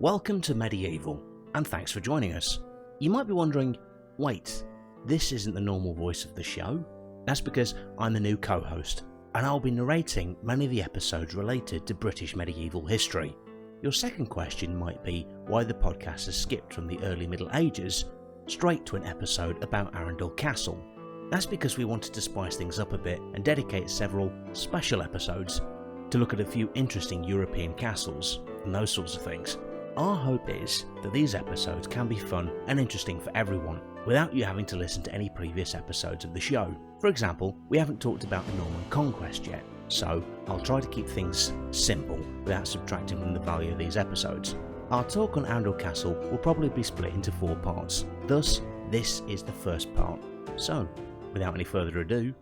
Welcome to Medieval, and thanks for joining us. You might be wondering, wait, this isn't the normal voice of the show? That's because I'm a new co-host, and I'll be narrating many of the episodes related to British medieval history. Your second question might be why the podcast has skipped from the early Middle Ages straight to an episode about Arundel Castle. That's because we wanted to spice things up a bit and dedicate several special episodes to look at a few interesting European castles and those sorts of things. Our hope is that these episodes can be fun and interesting for everyone without you having to listen to any previous episodes of the show. For example, we haven't talked about the Norman conquest yet, so I'll try to keep things simple without subtracting from the value of these episodes. Our talk on Arundel Castle will probably be split into 4 parts, thus this is the first part. So, without any further ado,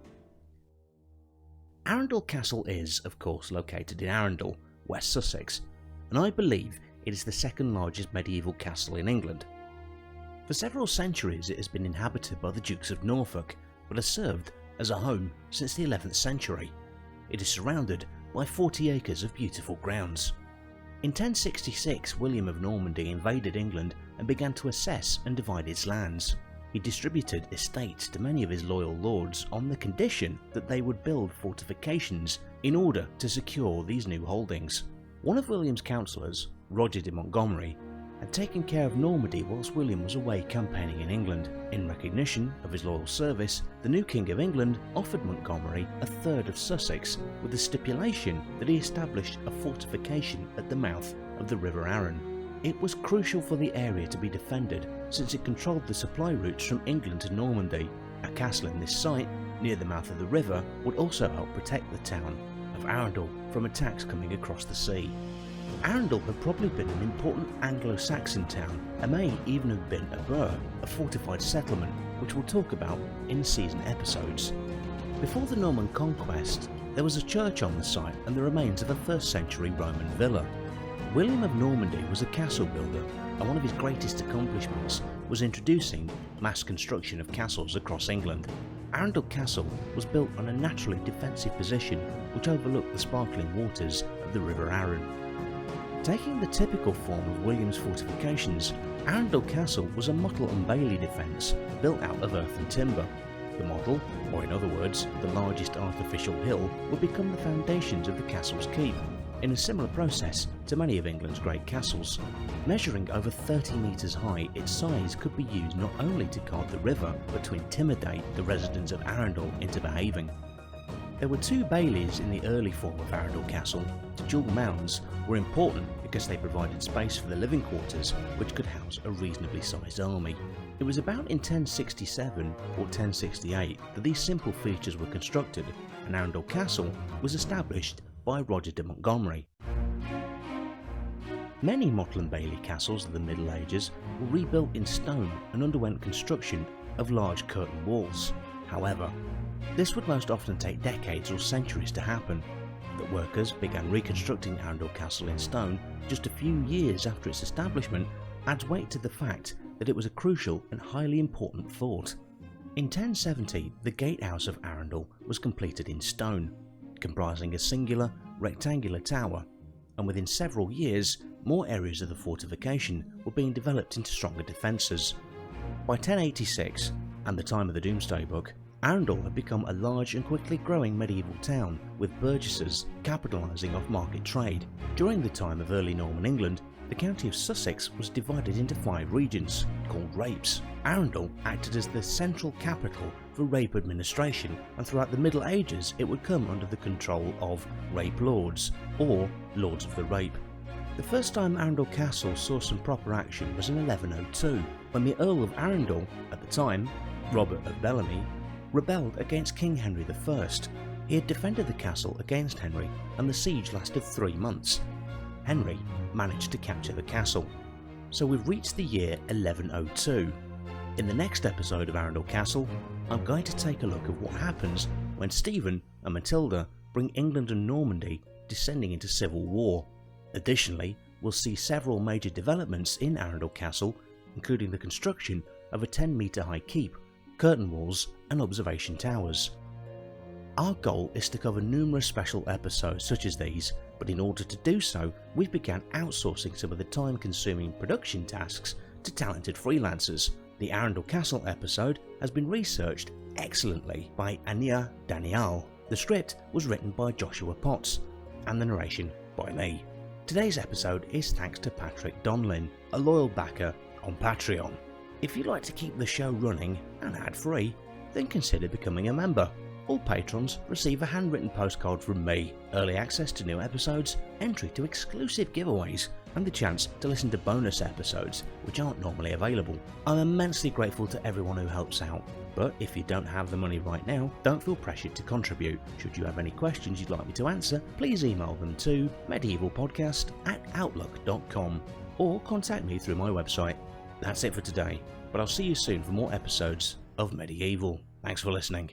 Arundel Castle is, of course, located in Arundel, West Sussex, and I believe it is the second largest medieval castle in England. For several centuries it has been inhabited by the Dukes of Norfolk, but has served as a home since the 11th century. It is surrounded by 40 acres of beautiful grounds. In 1066, William of Normandy invaded England and began to assess and divide its lands. He distributed estates to many of his loyal lords on the condition that they would build fortifications in order to secure these new holdings. One of William's councillors, Roger de Montgomery, had taken care of Normandy whilst William was away campaigning in England. In recognition of his loyal service, the new King of England offered Montgomery a third of Sussex with the stipulation that he established a fortification at the mouth of the River Arun. It was crucial for the area to be defended since it controlled the supply routes from England to Normandy. A castle in this site, near the mouth of the river, would also help protect the town of Arundel from attacks coming across the sea. Arundel had probably been an important Anglo-Saxon town and may even have been a burh, a fortified settlement, which we'll talk about in season episodes. Before the Norman conquest, there was a church on the site and the remains of a 1st century Roman villa. William of Normandy was a castle builder, and one of his greatest accomplishments was introducing mass construction of castles across England. Arundel Castle was built on a naturally defensive position which overlooked the sparkling waters of the River Arun. Taking the typical form of William's fortifications, Arundel Castle was a motte-and-bailey defence built out of earth and timber. The model, or in other words, the largest artificial hill, would become the foundations of the castle's keep, in a similar process to many of England's great castles. Measuring over 30 metres high, its size could be used not only to guard the river, but to intimidate the residents of Arundel into behaving. There were 2 baileys in the early form of Arundel Castle. The dual mounds were important because they provided space for the living quarters, which could house a reasonably sized army. It was about in 1067 or 1068 that these simple features were constructed, and Arundel Castle was established by Roger de Montgomery. Many motte-and-bailey castles of the Middle Ages were rebuilt in stone and underwent construction of large curtain walls. However, this would most often take decades or centuries to happen. That workers began reconstructing Arundel Castle in stone just a few years after its establishment adds weight to the fact that it was a crucial and highly important fort. In 1070, the gatehouse of Arundel was completed in stone, comprising a singular rectangular tower, and within several years more areas of the fortification were being developed into stronger defences. By 1086, and the time of the Domesday Book, Arundel had become a large and quickly growing medieval town with burgesses capitalising off market trade. During the time of early Norman England, the county of Sussex was divided into 5 regions, called rapes. Arundel acted as the central capital for rape administration, and throughout the Middle Ages it would come under the control of rape lords, or lords of the rape. The first time Arundel Castle saw some proper action was in 1102, when the Earl of Arundel, at the time Robert of Bellamy, rebelled against King Henry I. He had defended the castle against Henry, and the siege lasted 3 months. Henry managed to capture the castle. So we've reached the year 1102. In the next episode of Arundel Castle, I'm going to take a look at what happens when Stephen and Matilda bring England and Normandy descending into civil war. Additionally, we'll see several major developments in Arundel Castle, including the construction of a 10-metre high keep, curtain walls and observation towers. Our goal is to cover numerous special episodes such as these, but in order to do so, we've began outsourcing some of the time-consuming production tasks to talented freelancers. The Arundel Castle episode has been researched excellently by Ainaa Daniyal. The script was written by Joshua Potts, and the narration by me. Today's episode is thanks to Patrick Donlin, a loyal backer on Patreon. If you'd like to keep the show running and ad-free, then consider becoming a member. All patrons receive a handwritten postcard from me, early access to new episodes, entry to exclusive giveaways, and the chance to listen to bonus episodes which aren't normally available. I'm immensely grateful to everyone who helps out, but if you don't have the money right now, don't feel pressured to contribute. Should you have any questions you'd like me to answer, please email them to medievalpodcast@outlook.com or contact me through my website. That's it for today, but I'll see you soon for more episodes of Medieval. Thanks for listening.